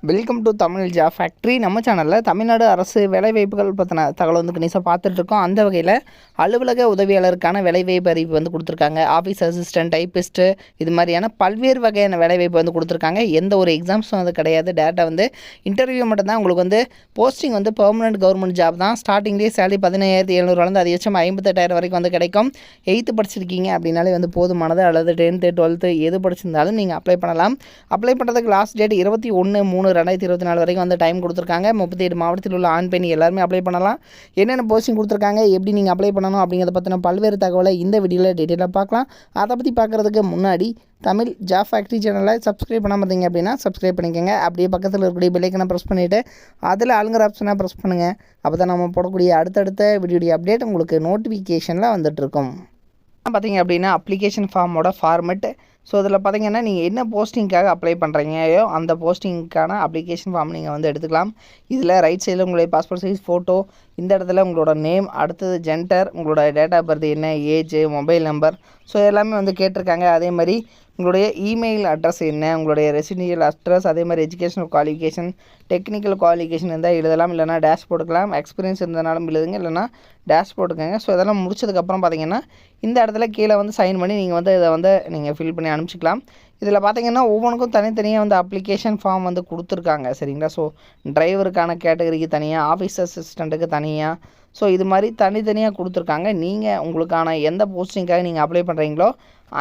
Welcome to Tamil job factory. நம்ம சேனலில் தமிழ்நாடு அரசு வேலைவாய்ப்புகள் பற்றின தகவல் வந்து கணிசாக பார்த்துட்ருக்கோம். அந்த வகையில் அலுவலக உதவியாளருக்கான வேலைவாய்ப்பு அறிவிப்பு வந்து கொடுத்துருக்காங்க. ஆஃபீஸ் அசிஸ்டன்ட், டைப்பிஸ்ட்டு, இது மாதிரியான பல்வேறு வகையான வேலைவாய்ப்பு வந்து கொடுத்துருக்காங்க. எந்த ஒரு எக்ஸாம்ஸும் வந்து கிடையாது. டேரெக்டாக வந்து இன்டர்வியூ மட்டும்தான். உங்களுக்கு வந்து போஸ்டிங் வந்து பெர்மனன்ட் கவர்மெண்ட் ஜாப் தான். ஸ்டார்டிங்லேயே சேலரி 15,700 அதிகபட்சம் 58,000 வரைக்கும் வந்து கிடைக்கும். 8th படிச்சிருக்கீங்க அப்படின்னாலே வந்து போதுமானது. அல்லது 10th 12th எது படிச்சிருந்தாலும் நீங்கள் அப்ளை பண்ணலாம். அப்ளை பண்ணுறதுக்கு லாஸ்ட் டேட் 21/3/2024 வரைக்கும் வந்து டைம் கொடுத்துருக்காங்க. 38 மாவட்டத்தில் உள்ள ஆண் பெண் எல்லாருமே அப்ளை பண்ணலாம். என்னென்ன போஸ்டிங் கொடுத்துருக்காங்க, எப்படி நீங்கள் அப்ளை பண்ணணும் அப்படிங்கிறத பற்றின பல்வேறு தகவலை இந்த வீடியோவில் டீட்டெயிலாக பார்க்கலாம். அதை பற்றி பார்க்குறதுக்கு முன்னாடி தமிழ் ஜாப் ஃபேக்ட்ரி சேனலை சப்ஸ்கிரைப் பண்ணாமல் இருந்தீங்க அப்படின்னா சப்ஸ்கிரைப் பண்ணிக்கோங்க. அப்படியே பக்கத்தில் இருக்கக்கூடிய பெல்லைக்கனை ப்ரெஸ் பண்ணிவிட்டு அதில் ஆளுங்கிற ஆப்ஷனை ப்ரெஸ் பண்ணுங்கள். அப்போ தான் நம்ம போடக்கூடிய அடுத்தடுத்த வீடியோடைய அப்டேட் உங்களுக்கு நோட்டிஃபிகேஷனில் வந்துட்டுருக்கும். பார்த்தீங்க அப்படின்னா அப்ளிகேஷன் ஃபார்மோட ஃபார்மெட். ஸோ இதில் பார்த்தீங்கன்னா நீங்கள் என்ன போஸ்டிங்காக அப்ளை பண்ணுறீங்கயோ அந்த போஸ்டிங்க்கான அப்ளிகேஷன் ஃபார்ம் நீங்கள் வந்து எடுத்துக்கலாம். இதில் ரைட் சைடில் உங்களுடைய பாஸ்போர்ட் சைஸ் ஃபோட்டோ, இந்த இடத்துல உங்களோட நேம், அடுத்தது ஜெண்டர், உங்களோட டேட் ஆஃப் பர்த் என்ன, ஏஜ், மொபைல் நம்பர், ஸோ எல்லாமே வந்து கேட்டிருக்காங்க. அதே மாதிரி உங்களுடைய இமெயில் அட்ரஸ் என்ன, உங்களுடைய ரெசிடென்ஷியல் அட்ரஸ், அதே மாதிரி எஜுகேஷனல் குவாலிஃபிகேஷன், டெக்னிக்கல் குவாலிஃபிகேஷன் இருந்தால் எழுதலாம், இல்லைனா டேஷ் போட்டுக்கலாம். எக்ஸ்பீரியன்ஸ் இருந்தனாலும் எழுதுங்க, இல்லைனா டேஷ் போட்டுக்கோங்க. ஸோ இதெல்லாம் முடிச்சதுக்கப்புறம் பார்த்தீங்கன்னா இந்த இடத்துல கீழே வந்து சைன் பண்ணி நீங்கள் வந்து இதை வந்து நீங்கள் ஃபில் பண்ணி அனுப்பிச்சிக்கலாம். இதில் பார்த்தீங்கன்னா ஒவ்வொன்றுக்கும் தனித்தனியாக வந்து அப்ளிகேஷன் ஃபார்ம் வந்து கொடுத்துருக்காங்க, சரிங்களா. ஸோ டிரைவருக்கான கேட்டகரிக்கு தனியாக, ஆஃபீஸ் அசிஸ்டண்ட்டுக்கு தனியாக, ஸோ இது மாதிரி தனித்தனியாக கொடுத்துருக்காங்க. நீங்கள் உங்களுக்கான எந்த போஸ்டிங்காக நீங்கள் அப்ளை பண்ணுறீங்களோ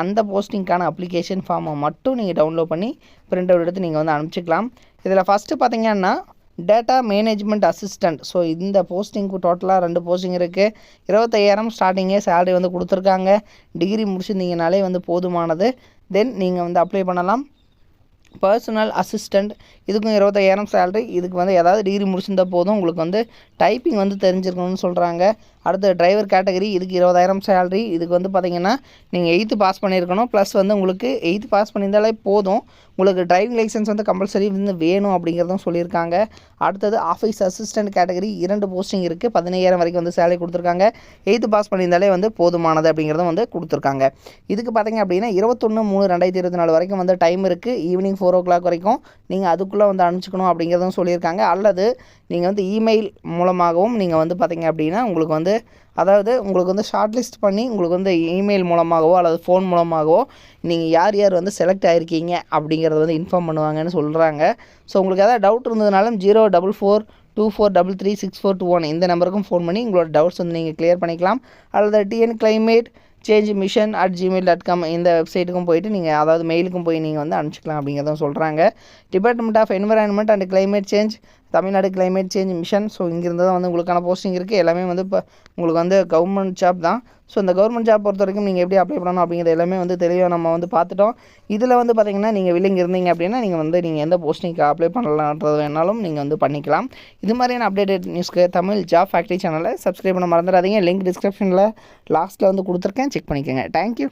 அந்த போஸ்டிங்க்கான அப்ளிகேஷன் ஃபார்மை மட்டும் நீங்கள் டவுன்லோட் பண்ணி பிரிண்ட் அவுட் எடுத்து நீங்கள் வந்து அனுப்பிச்சிக்கலாம். இதில் ஃபஸ்ட்டு பார்த்தீங்கன்னா டேட்டா மேனேஜ்மெண்ட் அசிஸ்டண்ட். ஸோ இந்த போஸ்டிங்க்கு டோட்டலாக 2 போஸ்டிங் இருக்குது. 25,000 ஸ்டார்டிங்கே சேலரி வந்து கொடுத்துருக்காங்க. டிகிரி முடிச்சிருந்தீங்கனாலே வந்து போதுமானது. தென் நீங்கள் வந்து அப்ளை பண்ணலாம். பர்சனல் அசிஸ்டண்ட், இதுக்கும் 25,000 சேலரி. இதுக்கு வந்து ஏதாவது டிகிரி முடிச்சிருந்தால் போதும். உங்களுக்கு வந்து டைப்பிங் வந்து தெரிஞ்சிருக்கணும்னு சொல்கிறாங்க. அடுத்து டிரைவர் கேட்டகரி, இதுக்கு 20,000 சேலரி. இதுக்கு வந்து பார்த்திங்கன்னா நீங்கள் 8th பாஸ் பண்ணியிருக்கணும். ப்ளஸ் வந்து உங்களுக்கு 8th பாஸ் பண்ணியிருந்தாலே போதும். உங்களுக்கு டிரைவிங் லைசன்ஸ் வந்து கம்பல்சரி வந்து வேணும் அப்படிங்கிறதும் சொல்லியிருக்காங்க. அடுத்தது ஆஃபீஸ் அசிஸ்டண்ட் கேட்டகரி 2 போஸ்டிங் இருக்குது. 15,000 வரைக்கும் வந்து சேலரி கொடுத்துருக்காங்க. 8th பாஸ் பண்ணியிருந்தாலே வந்து போதுமானது அப்படிங்கிறதும் வந்து கொடுத்துருக்காங்க. இதுக்கு பார்த்திங்க அப்படின்னா 21/3/2024 வரைக்கும் வந்து டைம் இருக்குது. ஈவினிங் 4 o'clock வரைக்கும் நீங்கள் அதுக்குள்ளே வந்து அனுப்பிச்சிக்கணும் அப்படிங்கிறதும் சொல்லியிருக்காங்க. அல்லது நீங்கள் வந்து இமெயில் மூலமாகவும் நீங்கள் வந்து பார்த்திங்க அப்படின்னா உங்களுக்கு வந்து உங்களுக்கு வந்து ஷார்ட் லிஸ்ட் பண்ணி உங்களுக்கு வந்து இமெயில் மூலமாகவோ அல்லது ஃபோன் மூலமாகவோ நீங்கள் யார் யார் வந்து செலக்ட் ஆகிருக்கீங்க அப்படிங்கிறத வந்து இன்ஃபார்ம் பண்ணுவாங்கன்னு சொல்கிறாங்க. ஸோ உங்களுக்கு எதாவது டவுட் இருந்ததுனாலும் 04424336421 இந்த நம்பருக்கும் ஃபோன் பண்ணி உங்களோட டவுட்ஸ் வந்து நீங்கள் கிளியர் பண்ணிக்கலாம். அல்லது TN Climate Change Mission @gmail.com இந்த வெப்சைட்டுக்கும் போயிட்டு நீங்கள் அதாவது மெயிலுக்கும் போய் நீங்கள் வந்து அனுப்பிச்சிக்கலாம் அப்படிங்கிறதும் சொல்கிறாங்க. Department of environment and climate change, Tamil Nadu climate change mission. So இங்கிருந்து தான் வந்து உங்களுக்கான போஸ்டிங் இருக்குது. எல்லாமே வந்து இப்போ உங்களுக்கு வந்து கவர்மெண்ட் ஜாப் தான். ஸோ இந்த கவர்மெண்ட் ஜாப் பொறுத்த வரைக்கும் நீங்கள் எப்படி அப்ளை பண்ணணும் அப்படிங்கிறது எல்லாமே வந்து தெளிவாக நம்ம வந்து பார்த்துட்டோம். இதில் வந்து பார்த்திங்கன்னா நீங்கள் வில்லிங் இருந்தீங்க அப்படின்னா நீங்கள் எந்த போஸ்டிங்க்கு அப்ளை பண்ணலான்றது வேணாலும் நீங்கள் வந்து பண்ணிக்கலாம். இது மாதிரியான அப்டேட்டட் நியூஸ்க்கு தமிழ் ஜாப் ஃபேக்ட்ரி சேனலை சப்ஸ்கிரைப் பண்ண மறந்துடாதீங்க. லிங்க் டிஸ்கிரிப்ஷனில் லாஸ்ட்டில் வந்து கொடுத்துருக்கேன், செக் பண்ணிக்கோங்க. தேங்க்யூ.